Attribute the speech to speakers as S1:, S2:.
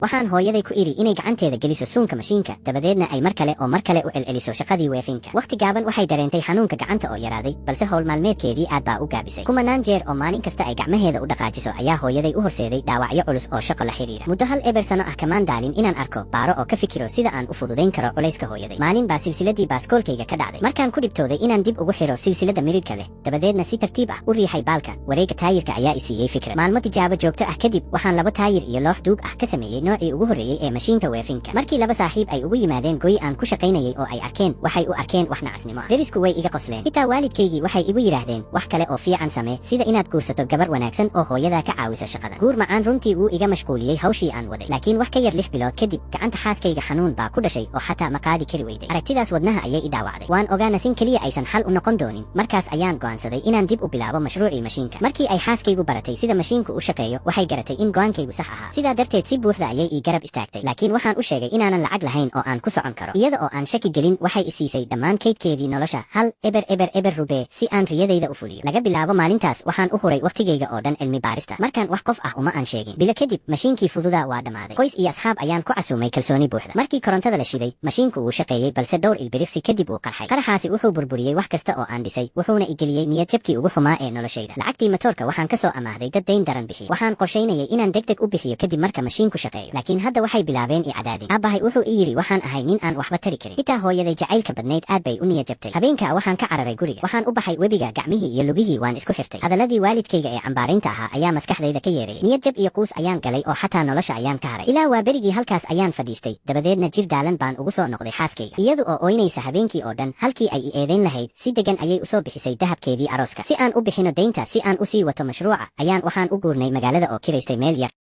S1: waxaan hooyaday ku iri inay gacanteeda geliso suunka mashiinka dabadeedna ay mar kale u celceliso shaqadii weefinka. Waqti gaaban waxay dareentay xanuunka gacanta oo yaraaday, balse howl maalmeedkeedii aad baa u gaabisay. Kumanaan jeer oo maalin kasta ay gacmaheeda u dhaqaajiso ayaa hooyaday u horseeday dhaawacyo culus oo shaqo la xiriira. Muddo hal eber sano ah kamaan daalin inaan arko, baaro oo ka fikiro sida aan u fududayn karo culayska hooyaday. Maalin baa silsiladii baaskoolkayga ka dhacday. Markaan ku dhibtooday inaan dib ugu xiro silsilada miridhka leh, dabadeedna si tartiib ah u riixay baalka, wareegga taayirka ayaa i siiyey fikrad. Maalmo tijaabo joogto ah kadib, waxaan laba taayir iyo loox duug ah ka sameeyey noocii ugu horreeyey ee mashiinka weefinka. Markii laba saaxiib ay ugu yimaadeen goy aan ku shaqaynayay oo ay arkeen, waxay u arkeen wax nacasnimo ah. Derisku way iga qosleen. Xitaa waalidkaygii waxay igu yiraahdeen wax kale oo fiican samee, sida inaad guursato gabar wanaagsan oo hooyada ka caawisa shaqada. Guur macaan runtii wuu iga mashquuliyey hawshii aan waday, laakiin wax ka yar 6 bilood kadib gacanta xaaskayga xanuun baa ku dhashay oo xataa ma qaadi kari weyday. Aragtidaas wadnaha ayay i dhaawacday. Waan ogaana sin kaliya aysan xal u noqon doonin. Markaas ayaan go'aansaday inaan dib u bilaabo mashruucii mashiinka. Markii ay xaaskaygu baratay sida mashiinku u shaqeeyo, waxay garatay in go'aankaygu sax ahaa. Sidaa darteed si buuxda ayay ii garab istaagtay, laakiin waxaan u sheegay inaanan lacag lahayn oo aan ku socon karo. Iyada oo aan shaki gelin, waxay i siisay dhammaan kaydkeedii nolosha, hal eber rubee, si aan riyadayda u fuliyo. Laga bilaabo maalintaas waxaan u huray waqtigayga oo dhan cilmi baarista. Markaan wax qof ah uma aan sheegin. Bilo kadib mashiinkii fududaa waa dhammaaday. Qoys iyo asxaab ayaan ku casuumay kalsooni buuxda. Markii korontada la shiday, mashiinku wuu shaqeeyey, balse dhowr ilbiriqsi kadib uu qarxay. Qaraxaasi wuxuu burburiyey wax kasta oo aan dhisay, wuxuuna i geliyey niyad jabkii ugu xumaa ee noloshayda. Lacagtii matoorka waxaan ka soo amaahday dad dayn daran bixiy. Waxaan qorsheynayay inaan degdeg u bixiyo kadib marka mashiinku shaqeeyo, laakiin hadda waxay bilaabeen i cadaadin. Aabbahay wuxuu i yiri waxaan ahay nin aan waxba tari karin. Xitaa hooyaday jacaylka badnayd aad bay u niyad jabtay. Habeenka waxaan ka cararay guriga. Waxaan u baxay webiga, gacmihii iyo lugihii waan isku xirtay. Hadaladii waalidkayga ee cambaaraynta ahaa ayaa maskaxdayda ka yeerayay. Niyad jab iyo quus ayaan galay oo xataa nolosha ayaan ka haray. Ilaa waa berigii halkaas ayaan fadhiistay, dabadeedna jir daalan baan ugu soo noqday xaaskayga. Iyadu oo ooynaysa habeenkii oo dhan, halkii ay i eedayn lahayd, si degan ayay u soo bixisay dahabkeedii arooska. Si aan u bixino daynta, si aan u sii wato mashruuca, waxaan u guurnay magaalada oo kiraystay meel yar.